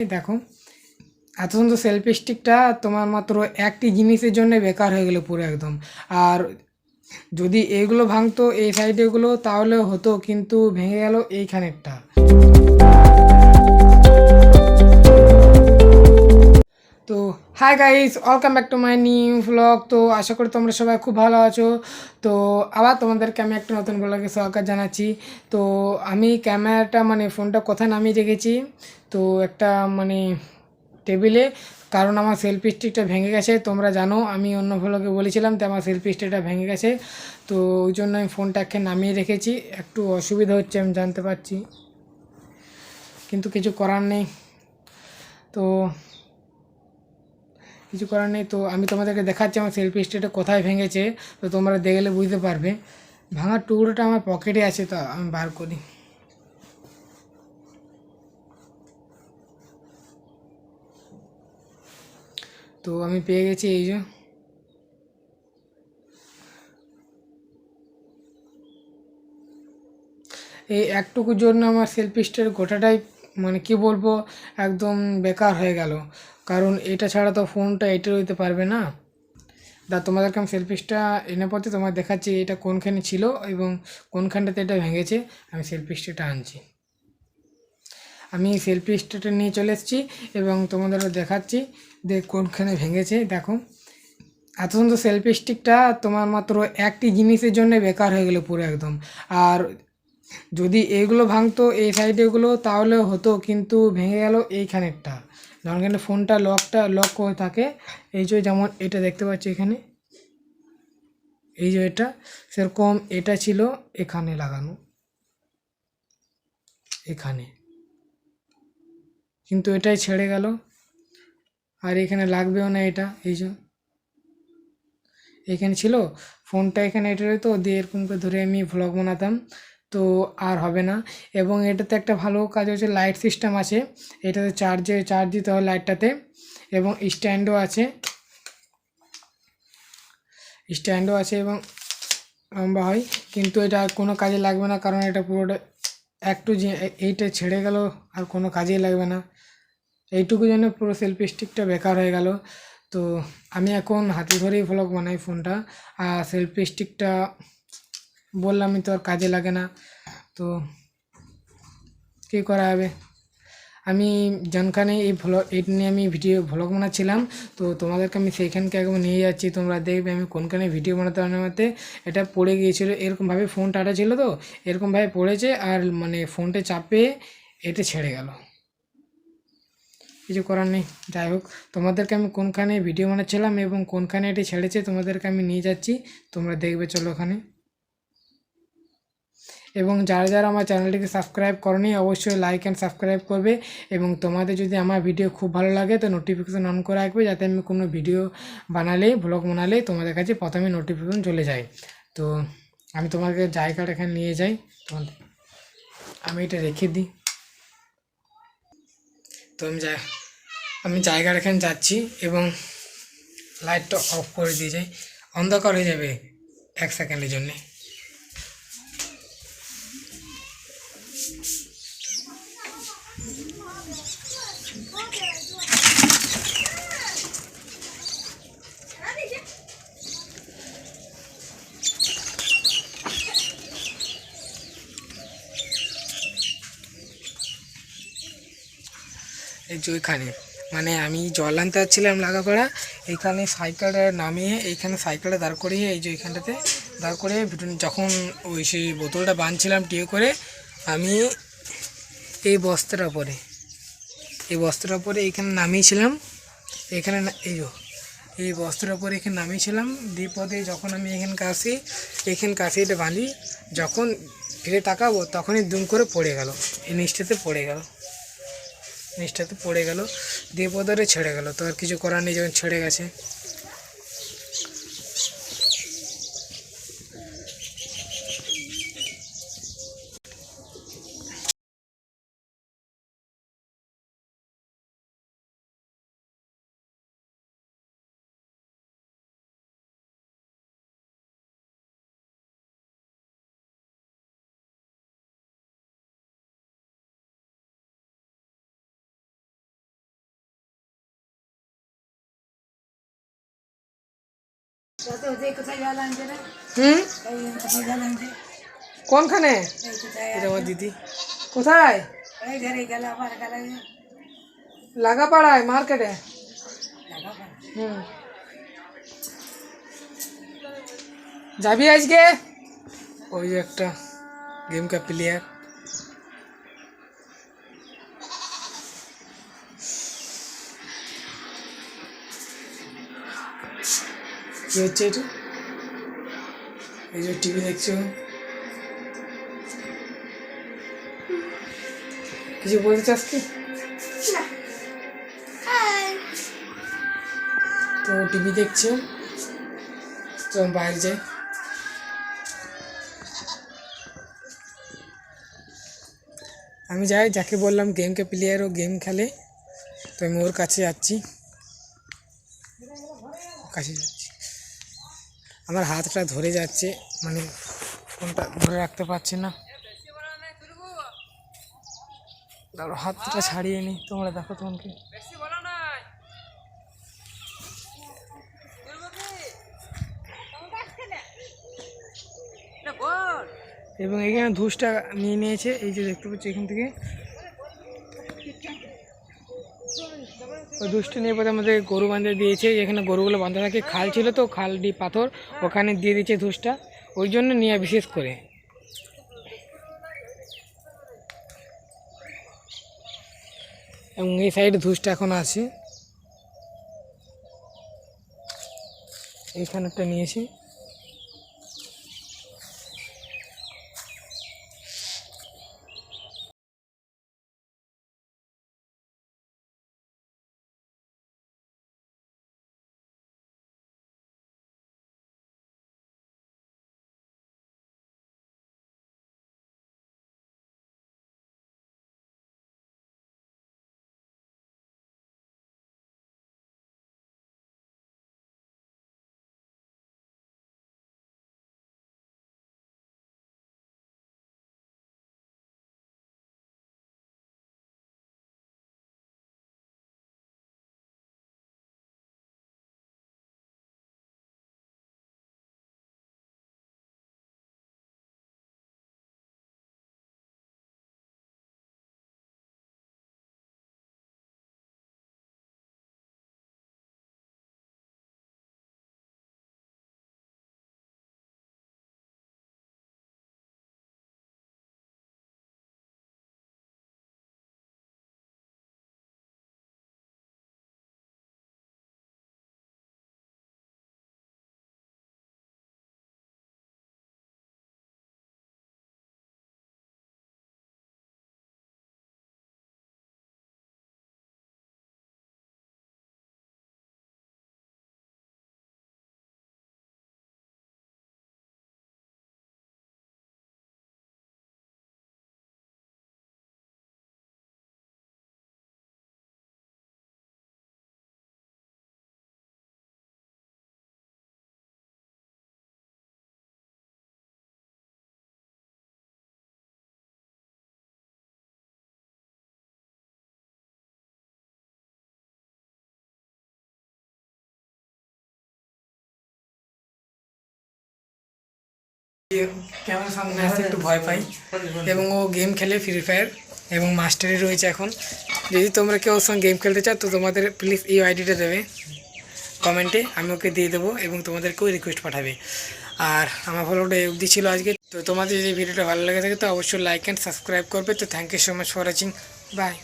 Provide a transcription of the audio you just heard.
দেখো, এত সুন্দর সেলফি স্টিকটা তোমার মাত্র একটি জিনিসের জন্য বেকার হয়ে গেলো পুরো একদম। আর যদি এইগুলো ভাঙতো এই সাইডেগুলো তাহলে হতো, কিন্তু ভেঙে গেল এইখানেরটা। তো hi guys, welcome back to my new vlog. তো আশা করি তোমরা সবাই খুব ভালো আছো। তো আবার তোমাদেরকে আমি একটা নতুন ব্লগে স্বাগত জানাচ্ছি। তো আমি ক্যামেরাটা ফোনটা কোথায় নামিয়ে রেখেছি, তো একটা টেবিলে, কারণ আমার সেলফি স্টিকটা ভেঙে গেছে। তোমরা জানো আমি অন্য ভ্লগে বলেছিলাম, তো আমার সেলফি স্টিকটা ভেঙে গেছে। তো ওই জন্য আমি ফোনটাকে নামিয়ে রেখেছি। একটু অসুবিধা হচ্ছে আমি জানতে পারছি, কিন্তু কিছু করার নেই। তো কিছু করার নেই। তো আমি তোমাদেরকে দেখাচ্ছি আমার সেলফি স্টিকটা কোথায় ভেঙেছে। তো তোমরা দেখলে বুঝতে পারবে। ভাঙার টুকরোটা আমার পকেটে আছে, তো আমি বার করি। তো আমি পেয়ে গেছি, এই যে। এই একটুকুর জন্য আমার সেলফি স্টিকের গোটাটাই কি বলবো, একদম বেকার হয়ে গেল। কারণ এটা ছাড়া তো ফোনটা এঁটে রইতে পারবে না। তোমাদেরকে আমি সেলফিসটা এনে পড়তে তোমার দেখাচ্ছি এটা কোনখানে ছিল এবং কোনখানটাতে এটা ভেঙেছে। আমি সেলফি স্টিকটা আনছি, আমি সেলফি স্টিকটা নিয়ে চলে এসেছি এবং তোমাদেরও দেখাচ্ছি কোনখানে ভেঙেছে। দেখো, এত সুন্দর সেলফি স্টিকটা তোমার মাত্র একটি জিনিসের জন্য বেকার হয়ে গেলো পুরো একদম। আর যদি এইগুলো ভাঙতো এই সাইডেগুলো তাহলে হতো, কিন্তু ভেঙে গেল এইখানেরটা। যেমন এখানে ফোনটা লক করে থাকে, এই যে যেমন এটা দেখতে পাচ্ছি এখানে, এই যে এটা সেরকম এটা ছিল এখানে লাগানো, এখানে, কিন্তু এটাই ছেড়ে গেল। আর এখানে লাগবেও না এটা, এই যে এখানে ছিল ফোনটা, এখানে এটা রইতো দিয়ে এরকম করে ধরে আমি ভ্লগ বানাতাম। তো আর হবে না। এবং এটাতে একটা ভালো কাজ হচ্ছে, লাইট সিস্টেম আছে। এটাতে চার্জ দিতে হয় লাইটটাতে, এবং স্ট্যান্ডও আছে এবং লম্বা হয়। কিন্তু এটা আর কোনো কাজে লাগবে না, কারণ এটা পুরোটা একটু যে এইটা ছেড়ে গেল আর কোনো কাজেই লাগবে না। এইটুকু জন্য পুরো সেলফি স্টিকটা বেকার হয়ে গেল। তো আমি এখন হাতে ধরেই ভ্লগ বানাই ফোনটা, আর সেলফি স্টিকটা বললামই তো আর কাজে লাগে না। তো কী করা হবে। আমি যেখানে এটা নিয়ে আমি ভ্লগ বানাচ্ছিলাম, তো তোমাদেরকে আমি সেইখানকে একদম নিয়ে যাচ্ছি। তোমরা দেখবে আমি কোনখানে ভিডিও বানাতে বানাতে এটা পড়ে গিয়েছিলো, এরকমভাবে ফোন টাটা ছিল, তো এরকমভাবে পড়েছে আর ফোনটা চাপে এটা ছেড়ে গেল। কিছু করার নেই। যাই হোক, তোমাদেরকে আমি কোনখানে ভিডিও বানাচ্ছিলাম এবং কোনখানে এটি ছেড়েছে তোমাদেরকে আমি নিয়ে যাচ্ছি, তোমরা দেখবে চলো ওখানে। এবং যারা যারা আমার চ্যানেলটিকে সাবস্ক্রাইব করনি অবশ্যই লাইক অ্যান্ড সাবস্ক্রাইব করবে। এবং তোমাদের যদি আমার ভিডিও খুব ভালো লাগে তো নোটিফিকেশান অন করে রাখবে, যাতে আমি কোনো ভিডিও বানালেই ভ্লগ বানালেই তোমাদের কাছে প্রথমে নোটিফিকেশান চলে যায়। তো আমি তোমাকে জায়গাটা এখানে নিয়ে যাই, তোমাদের আমি এটা রেখে দিই। তো আমি জায়গার এখানে যাচ্ছি এবং লাইটটা অফ করে দিয়ে যাই, অন্ধকার হয়ে যাবে 1 সেকেন্ডের জন্যে। এই যে ওইখানে আমি জল আনতে যাচ্ছিলাম লাগাপাড়া, এইখানে সাইকেলটা নামিয়ে এইখানে সাইকেলটা দাঁড় করিয়ে এই যে এইখানটাতে দাঁড় করিয়ে যখন ওই সেই বোতলটা বাঁধছিলাম টিয়ে করে, আমি এই বস্তার পরে এইখানে নামিয়েছিলাম। এখানে এই বস্তার ওপরে এখানে নামিয়েছিলাম। দ্বিপদে যখন আমি এখানকে আসি এটা বাঁধি, যখন ফিরে তাকাবো তখনই দুম করে পড়ে গেল, এই নিচটাতে পড়ে গেল দিয়ে পদরে ছেড়ে গেল। তো আর কিছু করার নেই, যখন ছেড়ে গেছে। হুম, কোনখানে? এটা আমার দিদি। কোথায়? লাগাপাড়ায় মার্কেটে। হুম, যাবি আজকে? ওই যে একটা गेम का प्लेयर। কি হচ্ছে এটা? এই যে টিভি দেখছো, কিছু বলতে চাস কি? তো টিভি দেখছে, তো বাইরে যাই। আমি যাই, যাকে বললাম गेम के प्लेयर ও गेम খেলে, তো আমি ওর কাছে যাচ্ছি। আমার হাতটা ধরে যাচ্ছে, মানে ফোনটা ধরে রাখতে পারছি না। দাঁড়ো, হাতটা ছাড়িয়ে নি, তোমরা দেখো তোমাকে। এবং এখানে ধুসটা নিয়ে নিয়েছে, এই যে দেখতে পাচ্ছি এখান থেকে। ওই ধুসটা নিয়ে পরে আমাদের গরু বাঁধে দিয়েছে, যেখানে গরুগুলো বাঁধা থাকে, খাল ছিল তো, খাল দিয়ে পাথর, ওখানে দিয়ে দিয়েছে ধুসটা, ওই জন্য নিয়ে বিশেষ করে। এবং এই সাইডে ধুসটা এখন আছে, এইখানেরটা নিয়েছি। ক্যামেরার সামনে আসতে একটু ভয় পাই, এবং ও গেম খেলে ফ্রি ফায়ার, এবং মাস্টারি রয়েছে এখন। যদি তোমরা কেউ ওর সঙ্গে গেম খেলতে চাও, তো তোমাদের প্লিজ এই আইডিটা দেবে কমেন্টে, আমি ওকে দিয়ে দেবো, এবং তোমাদেরকেও রিকোয়েস্ট পাঠাবে। আর আমার ফলোটা অবধি ছিল আজকে। তো তোমাদের যদি ভিডিওটা ভালো লেগে থাকে, তো অবশ্যই লাইক অ্যান্ড সাবস্ক্রাইব করবে। তো thank you so much for watching, by.